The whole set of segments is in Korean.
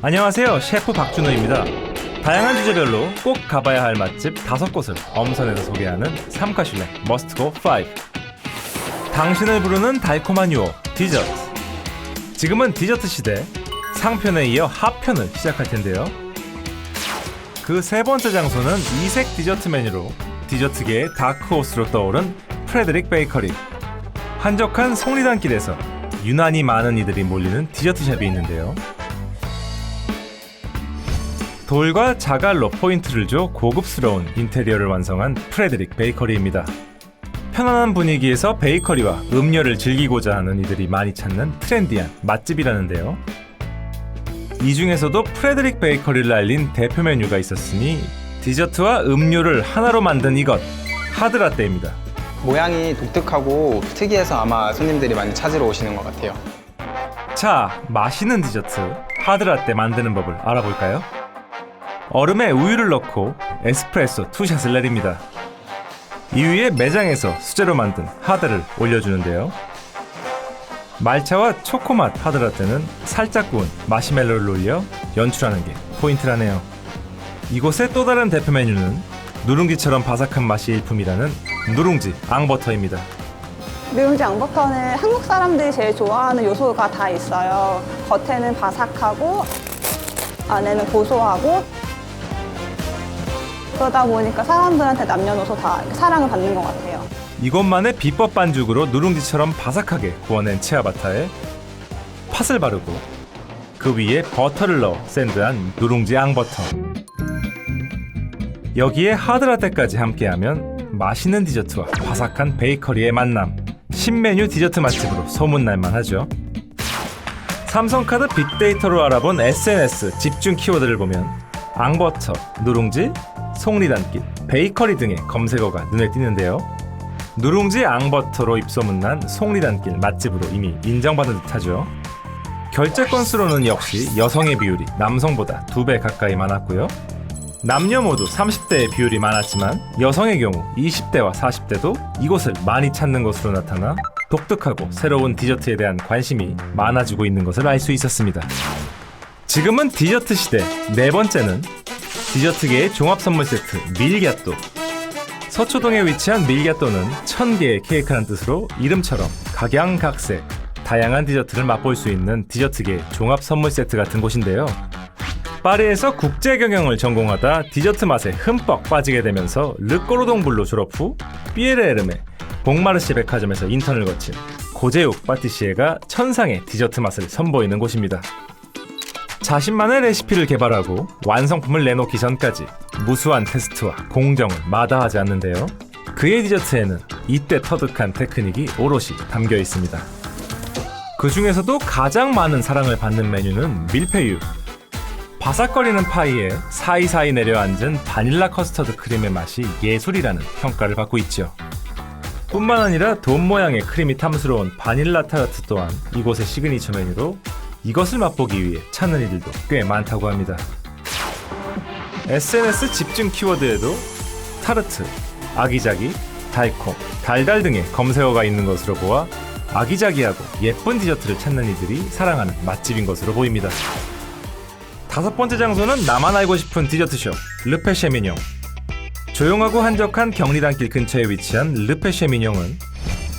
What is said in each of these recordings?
안녕하세요, 셰프 박준호입니다. 다양한 주제별로 꼭 가봐야 할 맛집 5곳을 엄선해서 소개하는 삼카슐랭 머스트고 5. 당신을 부르는 달콤한 유혹 디저트. 지금은 디저트 시대, 상편에 이어 하편을 시작할 텐데요. 그 세 번째 장소는 이색 디저트 메뉴로 디저트계의 다크호스로 떠오른 프레드릭 베이커리. 한적한 속리단길에서 유난히 많은 이들이 몰리는 디저트샵이 있는데요. 돌과 자갈로 포인트를 줘 고급스러운 인테리어를 완성한 프레드릭 베이커리입니다. 편안한 분위기에서 베이커리와 음료를 즐기고자 하는 이들이 많이 찾는 트렌디한 맛집이라는데요. 이 중에서도 프레드릭 베이커리를 알린 대표 메뉴가 있었으니 디저트와 음료를 하나로 만든 이것, 하드라떼입니다. 모양이 독특하고 특이해서 아마 손님들이 많이 찾으러 오시는 것 같아요. 자, 맛있는 디저트 하드라떼 만드는 법을 알아볼까요? 얼음에 우유를 넣고 에스프레소 2샷을 내립니다. 이 위에 매장에서 수제로 만든 하드를 올려주는데요. 말차와 초코맛 하드라떼는 살짝 구운 마시멜로를 올려 연출하는 게 포인트라네요. 이곳의 또 다른 대표 메뉴는 누룽지처럼 바삭한 맛이 일품이라는 누룽지 앙버터입니다. 누룽지 앙버터는 한국 사람들이 제일 좋아하는 요소가 다 있어요. 겉에는 바삭하고 안에는 고소하고, 그러다 보니까 사람들한테 남녀노소 다 사랑을 받는 것 같아요. 이것만의 비법 반죽으로 누룽지처럼 바삭하게 구워낸 치아바타에 팥을 바르고 그 위에 버터를 넣어 샌드한 누룽지 앙버터. 여기에 하드라떼까지 함께하면 맛있는 디저트와 바삭한 베이커리의 만남. 신메뉴 디저트 맛집으로 소문날만 하죠. 삼성카드 빅데이터로 알아본 SNS 집중 키워드를 보면 앙버터, 누룽지, 속리단길, 베이커리 등의 검색어가 눈에 띄는데요. 누룽지 앙버터로 입소문난 속리단길 맛집으로 이미 인정받은 듯하죠. 결제 건수로는 역시 여성의 비율이 남성보다 2배 가까이 많았고요. 남녀 모두 30대의 비율이 많았지만 여성의 경우 20대와 40대도 이곳을 많이 찾는 것으로 나타나 독특하고 새로운 디저트에 대한 관심이 많아지고 있는 것을 알 수 있었습니다. 지금은 디저트 시대, 네 번째는 디저트계의 종합선물 세트 밀갸또. 서초동에 위치한 밀갸또는 1000개의 케이크란 뜻으로 이름처럼 각양각색 다양한 디저트를 맛볼 수 있는 디저트계의 종합선물 세트 같은 곳인데요. 파리에서 국제경영을 전공하다 디저트 맛에 흠뻑 빠지게 되면서 르꼬르동블로 졸업 후 삐에르에르메, 봉마르시 백화점에서 인턴을 거친 고재욱 파티시에가 천상의 디저트 맛을 선보이는 곳입니다. 자신만의 레시피를 개발하고 완성품을 내놓기 전까지 무수한 테스트와 공정을 마다하지 않는데요. 그의 디저트에는 이때 터득한 테크닉이 오롯이 담겨 있습니다. 그 중에서도 가장 많은 사랑을 받는 메뉴는 밀푀유. 바삭거리는 파이에 사이사이 내려앉은 바닐라 커스터드 크림의 맛이 예술이라는 평가를 받고 있죠. 뿐만 아니라 돔 모양의 크림이 탐스러운 바닐라 타르트 또한 이곳의 시그니처 메뉴로 이것을 맛보기 위해 찾는 이들도 꽤 많다고 합니다. SNS 집중 키워드에도 타르트, 아기자기, 달콤, 달달 등의 검색어가 있는 것으로 보아 아기자기하고 예쁜 디저트를 찾는 이들이 사랑하는 맛집인 것으로 보입니다. 5번째 장소는 나만 알고 싶은 디저트숍 르페쉐미뇽. 조용하고 한적한 경리단길 근처에 위치한 르페쉐미뇽은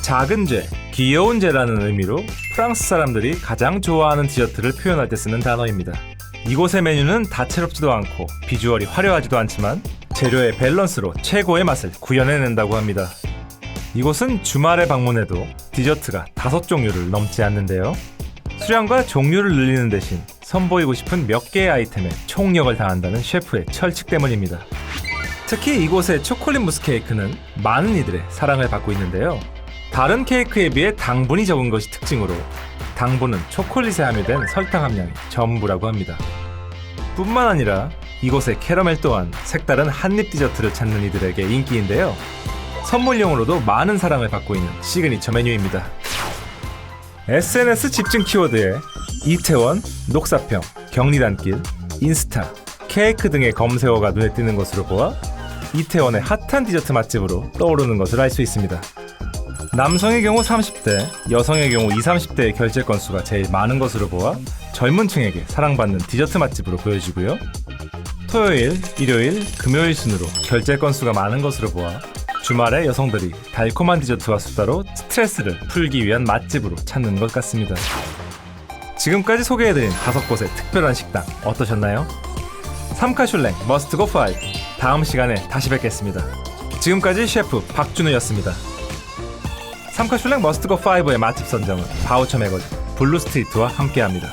작은 죄, 귀여운 죄라는 의미로 프랑스 사람들이 가장 좋아하는 디저트를 표현할 때 쓰는 단어입니다. 이곳의 메뉴는 다채롭지도 않고 비주얼이 화려하지도 않지만 재료의 밸런스로 최고의 맛을 구현해낸다고 합니다. 이곳은 주말에 방문해도 디저트가 5종류를 넘지 않는데요. 수량과 종류를 늘리는 대신 선보이고 싶은 몇 개의 아이템에 총력을 다한다는 셰프의 철칙 때문입니다. 특히 이곳의 초콜릿 무스 케이크는 많은 이들의 사랑을 받고 있는데요. 다른 케이크에 비해 당분이 적은 것이 특징으로 당분은 초콜릿에 함유된 설탕 함량이 전부라고 합니다. 뿐만 아니라 이곳의 캐러멜 또한 색다른 한입 디저트를 찾는 이들에게 인기인데요. 선물용으로도 많은 사랑을 받고 있는 시그니처 메뉴입니다. SNS 집중 키워드에 이태원, 녹사평, 경리단길, 인스타, 케이크 등의 검색어가 눈에 띄는 것으로 보아 이태원의 핫한 디저트 맛집으로 떠오르는 것을 알 수 있습니다. 남성의 경우 30대, 여성의 경우 20, 30대의 결제 건수가 제일 많은 것으로 보아 젊은 층에게 사랑받는 디저트 맛집으로 보여지고요. 토요일, 일요일, 금요일 순으로 결제 건수가 많은 것으로 보아 주말에 여성들이 달콤한 디저트와 수다로 스트레스를 풀기 위한 맛집으로 찾는 것 같습니다. 지금까지 소개해드린 5곳의 특별한 식당 어떠셨나요? 삼카슐랭 머스트고 5 다음 시간에 다시 뵙겠습니다. 지금까지 셰프 박준우였습니다. 삼카슐랭 머스트고 5의 맛집 선정은 바우처 매거진 블루스트리트와 함께합니다.